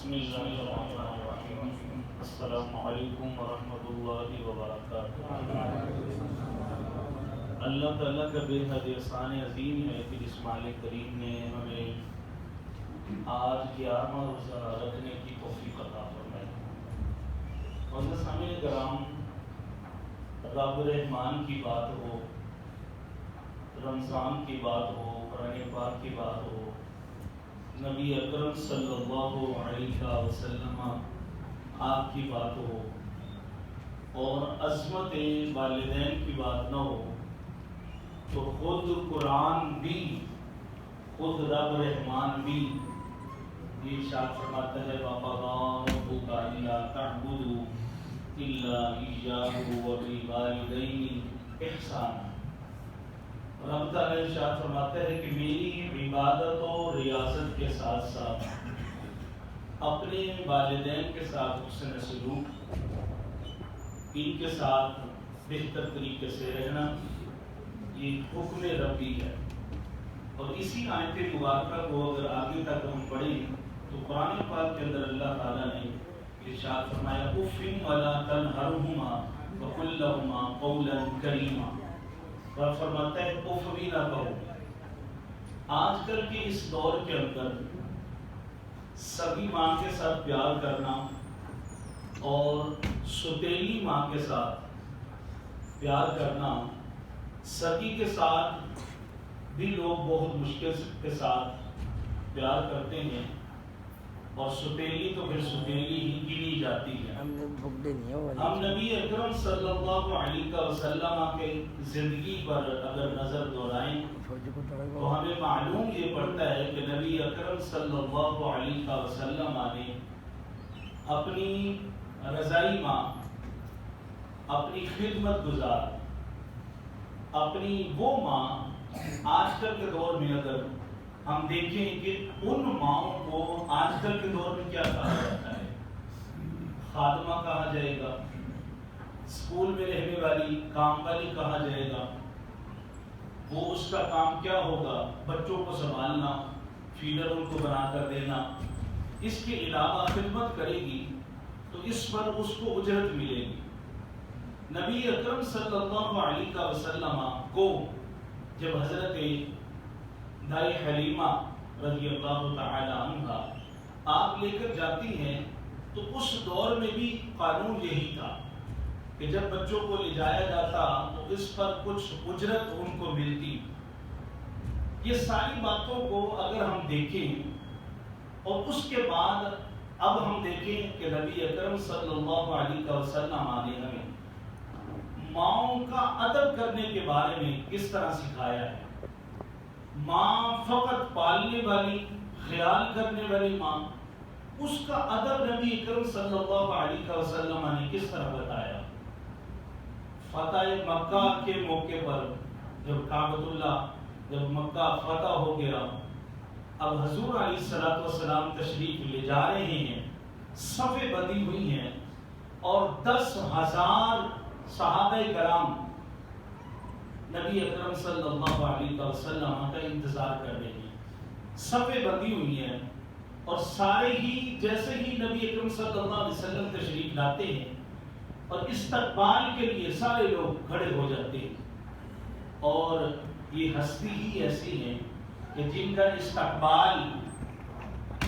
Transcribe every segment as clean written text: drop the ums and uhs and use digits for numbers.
بسم اللہ الرحمن الرحیم۔ السلام علیکم ورحمۃ اللہ وبرکاتہ۔ اللہ تعالیٰ کا بے حد احسان عظیم ہے کہ جس مالک کریم نے ہمیں آج 11واں روزہ رکھنے کی توفیق عطا فرمائی۔ معزز سامعین کرام، رب رحمان کی بات ہو، رمضان کی بات ہو، قرآن پاک کی بات ہو، نبی اکرم صلی اللہ علیہ وسلم آپ کی بات ہو اور عظمت والدین کی بات نہ ہو تو خود قرآن بھی، خود رب رحمان بھی یہ ارشاد فرماتا ہے وَقَضَىٰ رَبُّكَ أَلَّا تَعْبُدُوا إِلَّا إِيَّاهُ وَبِالْوَالِدَيْنِ إِحْسَانًا۔ رب تعالیٰ ارشاد فرماتا ہے کہ میری عبادت و ریاست کے ساتھ ساتھ اپنے والدین کے ساتھ حسن سلوک، ان کے ساتھ بہتر طریقے سے رہنا، یہ حکم ربی ہے۔ اور اسی آیت مبارکہ کو اگر آگے تک ہم پڑھیں تو قرآن پاک کے اندر اللہ تعالیٰ نے ارشاد فرمایا اف ولا تنہرہما وقل لہما قولا کریما، اور فرماتا ہے اف بھی نہ کہو۔ آج کل کے اس دور کے اندر سبھی ماں کے ساتھ پیار کرنا اور سوتیلی ماں کے ساتھ پیار کرنا، سگی کے ساتھ بھی لوگ بہت مشکل کے ساتھ پیار کرتے ہیں اور سوتیلی تو پھر سوتیلی ہی گنی جاتی ہے۔ ہم نبی اکرم صلی اللہ علیہ وسلم کے زندگی پر اگر نظر دوڑائیں تو ہمیں معلوم یہ پڑتا ہے کہ نبی اکرم صلی اللہ علیہ وسلم نے اپنی رضائی ماں، اپنی خدمت گزار، اپنی وہ ماں، آج کل کے دور میں اگر ہم دیکھیں کہ ان ماؤں کو آج کل کے دور میں کیا کہا جاتا ہے؟ خادمہ کہا جائے گا، اسکول میں رہنے والی کام والی کہا جائے گا۔ وہ اس کا کام کیا ہوگا؟ بچوں کو سنبھالنا، فیڈر ان کو بنا کر دینا۔ اس کے علاوہ خدمت کرے گی تو اس پر اس کو اجرت ملے گی۔ نبی اکرم صلی اللہ علیہ وسلم کو جب حضرت دائی حلیمہ رضی اللہ تعالی عنہ آپ لے کر جاتی ہیں تو اس دور میں بھی قانون یہی تھا کہ جب بچوں کو لے جایا جاتا تو اس پر کچھ اجرت ان کو ملتی۔ یہ ساری باتوں کو اگر ہم دیکھیں اور اس کے بعد اب ہم دیکھیں کہ نبی اکرم صلی اللہ علیہ وسلم نے ہمیں ماؤں کا ادب کرنے کے بارے میں کس طرح سکھایا ہے۔ ماں فقط پالنے والی، خیال کرنے والی ماں، اس کا ادب نبی اکرم صلی اللہ علیہ وسلم نے کس طرح بتایا۔ فتح مکہ کے موقع پر جب کعبۃ اللہ، جب مکہ فتح ہو گیا، اب حضور علیہ الصلوۃ والسلام تشریف لے جا رہے ہیں، صفیں بندھی ہوئی ہیں اور 10,000 صحابہ کرام نبی اکرم صلی اللہ علیہ وسلم کا انتظار کر رہے ہیں، صفیں بندھی ہوئی ہیں اور سارے ہی جیسے ہی نبی اکرم صلی اللہ علیہ وسلم تشریف لاتے ہیں اور استقبال کے لیے سارے لوگ کھڑے ہو جاتے ہیں۔ اور یہ ہستی ہی ایسی ہیں کہ جن کا استقبال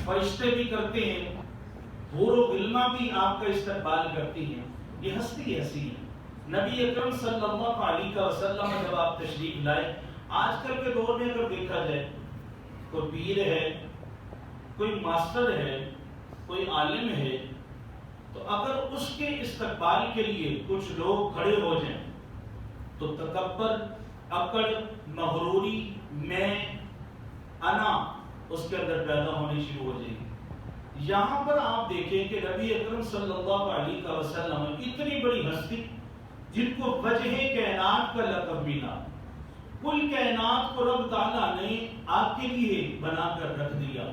فرشتے بھی کرتے ہیں، حور و غلماں بھی آپ کا استقبال کرتی ہیں۔ یہ ہستی ایسی ہے۔ نبی اکرم صلی اللہ علیہ وسلم جب آپ تشریف لائے، آج کل کے دور میں اگر دیکھا جائے، کوئی پیر ہے، کوئی ماسٹر ہے، کوئی عالم ہے، تو اگر اس کے استقبال کے لیے کچھ لوگ کھڑے ہو جائیں تو تکبر، اکڑ، مغروری، میں، انا اس کے اندر پیدا ہونی شروع ہو جائے گی۔ یہاں پر آپ دیکھیں کہ نبی اکرم صلی اللہ علیہ وسلم اتنی بڑی ہستی جن کو وجہ کائنات کا لقب ملا، کل کائنات کو رب تعالیٰ نے آپ کے لیے بنا کر رکھ دیا۔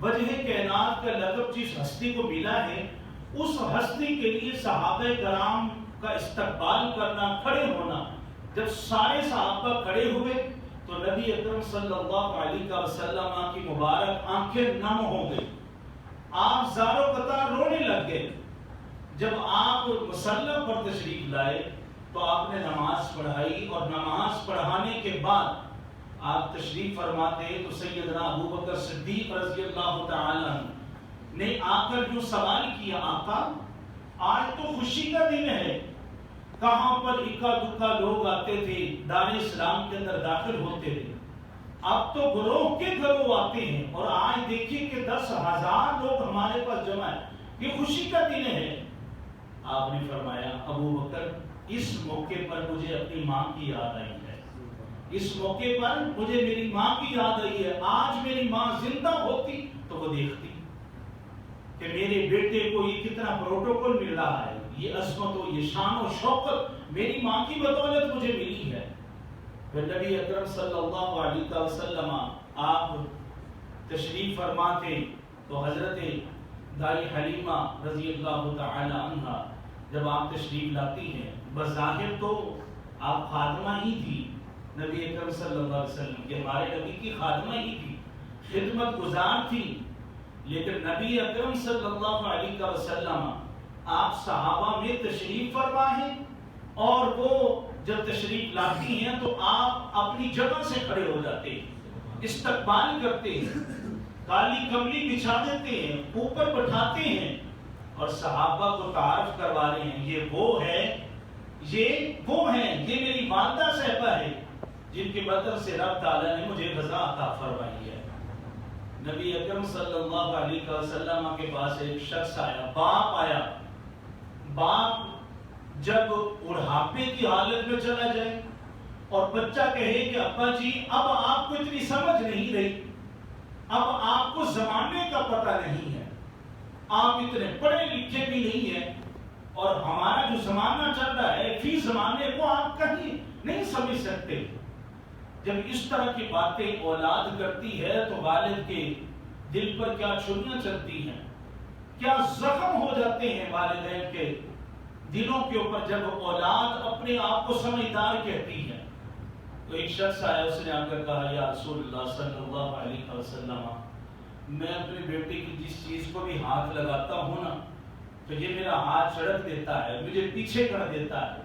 وجہ کائنات کا لقب جس ہستی کو ملا ہے، اس ہستی کے لیے صحابہ کرام کا استقبال کرنا، کھڑے ہونا، جب سارے صحابہ کھڑے ہوئے تو نبی اکرم صلی اللہ علیہ وسلم کی مبارک آنکھیں نم ہو گئی۔ آپ زاروں قطار رونے لگ گئے۔ جب آپ مصلی پر تشریف لائے تو آپ نے نماز پڑھائی، اور نماز پڑھانے کے بعد آپ تشریف فرماتے تو سیدنا ابو بکر صدیق رضی اللہ تعالی عنہ نے آ کر جو سوال کیا، آقا آج تو خوشی کا دن ہے، کہاں پر اکا دکا لوگ آتے تھے دار اسلام کے اندر داخل ہوتے تھے، اب تو گروہ کے گروہ آتے ہیں، اور آج دیکھیے کہ 10,000 لوگ ہمارے پاس جمع ہے، یہ خوشی کا دن ہے۔ آپ نے فرمایا ابو بکر اس موقع پر مجھے اپنی ماں کی یاد آئی ہے، اس موقع پر مجھے میری ماں کی یاد آئی ہے، آج میری ماں زندہ ہوتی تو وہ دیکھتی کہ میرے بیٹے کو یہ کتنا پروٹوکول مل رہا ہے، یہ عظمت و یہ شان و شوکت میری ماں کی بدولت مجھے ملی ہے۔ پھر نبی اکرم صلی اللہ علیہ وسلم آپ تشریف فرماتے تو حضرت دائی حلیمہ رضی اللہ تعالی عنہ جب آپ تشریف لاتی ہیں، بظاہر تو آپ خادمہ ہی تھی نبی اکرم صلی اللہ علیہ وسلم کے، ہمارے نبی کی خادمہ ہی تھی، خدمت گزار تھی، لیکن نبی اکرم صلی اللہ علیہ وسلم آپ صحابہ میں تشریف فرما ہیں، اور وہ جب تشریف لاتی ہیں تو آپ اپنی جگہ سے کھڑے ہو جاتے ہیں، استقبال کرتے ہیں، کالی کملی بچھا دیتے ہیں، اوپر بٹھاتے ہیں، اور صحابہ کو تعارف کروا رہے ہیں، یہ وہ ہے، یہ وہ ہیں، یہ میری والدہ صاحبہ ہے جن کی بدر سے رب تعالیٰ نے مجھے غذا عطا فرمائی ہے۔ نبی اکرم صلی اللہ علیہ وسلم کے پاس ایک شخص آیا، باپ آیا، باپ جب بڑھاپے کی حالت میں چلا جائے اور بچہ کہے کہ ابا جی اب آپ کو اتنی سمجھ نہیں رہی، اب آپ کو زمانے کا پتہ نہیں ہے، آپ اتنے پڑھے لکھے بھی نہیں ہیں، اور ہمارا جو زمانہ چل رہا ہے فی زمانے کو آپ کہیں نہیں سمجھ سکتے۔ جب اس طرح کی باتیں اولاد کرتی ہے تو والد کے دل پر کیا چھریاں چلتی ہیں، کیا زخم ہو جاتے ہیں والدین کے دلوں کے اوپر جب اولاد اپنے آپ کو سمجھدار کہتی ہے۔ تو ایک شخص آیا، اس نے آ کر کہا یا رسول اللہ صلی اللہ علیہ وسلم، میں اپنے بیٹے کی جس چیز کو بھی ہاتھ لگاتا ہوں نا تو یہ میرا ہاتھ چڑک دیتا ہے، مجھے پیچھے کر دیتا ہے۔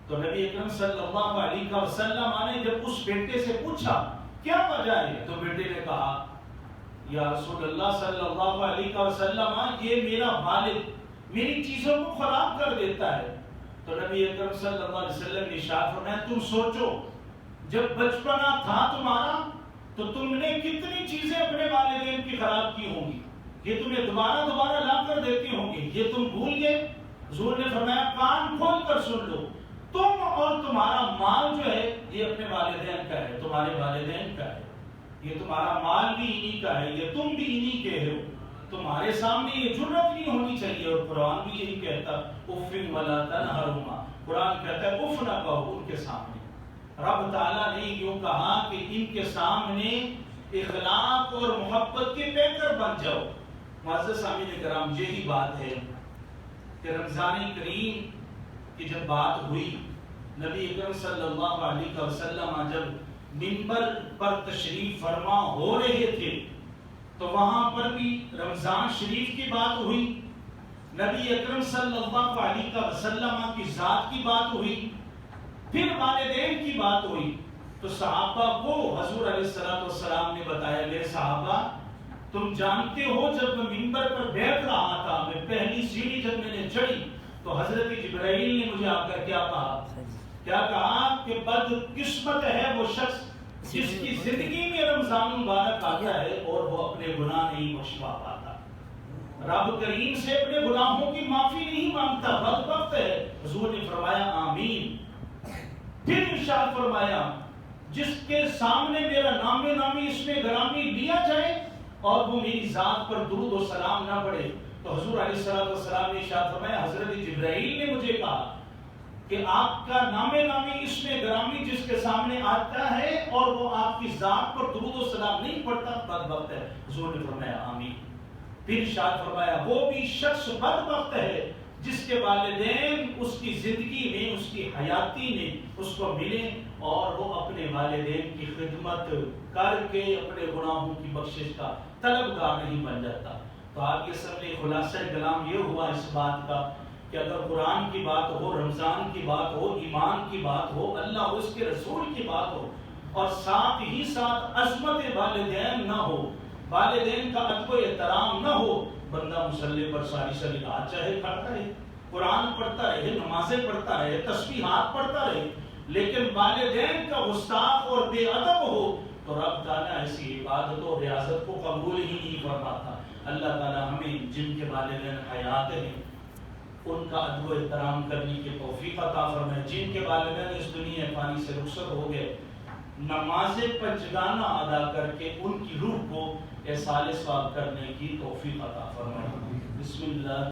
تو نبی اکرم صلی اللہ علیہ وسلم نے جب اس بیٹے سے پوچھا کیا وجہ ہے، تو بیٹے نے کہا یا رسول اللہ صلی اللہ علیہ وسلم یہ میرا والد میری چیزوں کو خراب کر دیتا ہے۔ تو نبی اکرم صلی اللہ علیہ وسلم نے ارشاد فرمایا تم سوچو جب بچپنا تھا تمہارا تو تم نے کتنی چیزیں اپنے والدین کی خراب کی ہوں گی، یہ تمہیں دوبارہ لا کر دیتی ہوں گی، یہ تم بھول گئے۔ حضور نے فرمایا کان کھول کر سن لو، تم اور تمہارا مال جو ہے یہ اپنے والدین کا ہے، تمہارے والدین کا ہے، یہ تمہارا مال بھی انہی کا ہے، یہ تم بھی انہی کے ہو، تمہارے سامنے یہ جرت نہیں ہونی چاہیے۔ اور قرآن بھی یہی کہتا اف ولا تنہرہما، قرآن کہتا ہے اف نہ کہو ان کے سامنے۔ رب تعالیٰ نے یوں کہا کہ ان کے سامنے اخلاق اور محبت کے پیکر بن جاؤ۔ معزز سامعین کرام، یہی بات ہے کہ رمضان کریم کی جب بات ہوئی، نبی اکرم صلی اللہ علیہ وسلم جب منبر پر تشریف فرما ہو رہے تھے تو وہاں پر بھی رمضان شریف کی بات ہوئی، نبی اکرم صلی اللہ علیہ وسلم کی ذات کی بات ہوئی، پھر والدین کی بات ہوئی۔ تو صحابہ کو حضور علیہ السلام نے بتایا میرے صحابہ تم جانتے ہو جب میں منبر پر بیٹھ رہا تھا، میں پہلی سیڑھی جب میں نے چڑھی تو حضرت جبرائیل نے مجھے آ کر کیا کہا کہ بد قسمت ہے وہ شخص جس کی زندگی میں رمضان مبارک آتا ہے اور وہ اپنے گناہ نہیں بخشوا پاتا، رب کریم سے اپنے گناہوں کی معافی نہیں مانگتا، بدبخت ہے۔ حضور نے فرمایا آمین۔ پھر ارشاد فرمایا جس کے سامنے میرا نام نامی اس میں گرامی لیا جائے اور وہ میری ذات پر درود و سلام نہ پڑھے، تو حضور علیہ السلام نے ارشاد فرمایا حضرت جبرائیل نے مجھے کہا کہ آپ کا نام نامی اس میں گرامی جس کے سامنے آتا ہے اور وہ آپ کی ذات پر درود و سلام نہیں پڑھتا، بدبخت ہے۔ حضور نے فرمایا آمین۔ پھر ارشاد فرمایا وہ بھی شخص بدبخت ہے جس کے والدین اس کی زندگی میں اس کی حیاتی میں اس کو ملے اور وہ اپنے والدین کی خدمت کر کے اپنے گناہوں کی بخشش کا طلبگار نہیں بن جاتا۔ تو آپ کے سامنے خلاصہ کلام یہ ہوا اس بات کا کہ اگر قرآن کی بات ہو، رمضان کی بات ہو، ایمان کی بات ہو، اللہ اور اس کے رسول کی بات ہو، اور ساتھ ہی ساتھ عظمت والدین نہ ہو، والدین کا ادب و احترام نہ ہو، بندہ مصلی پر ساری رات چاہے کھڑا رہے، قرآن پڑھتا رہے، نمازیں پڑھتا رہے، تسبیحات پڑھتا رہے، لیکن والدین کا گستاخ اور بے ادب ہو تو رب تعالیٰ ایسی عبادت و ریاضت کو قبول ہی نہیں فرماتا۔ اللہ تعالیٰ ہمیں جن کے والدین حیات ہیں ان کا ادب و احترام کرنے کی توفیق عطا فرمائے، جن کے والدین اس دنیا فانی سے رخصت ہو گئے نماز پنجگانہ ادا کر کے ان کی روح کو احسال ثواب کرنے کی توفیق عطا فرمائے۔ بسم اللہ۔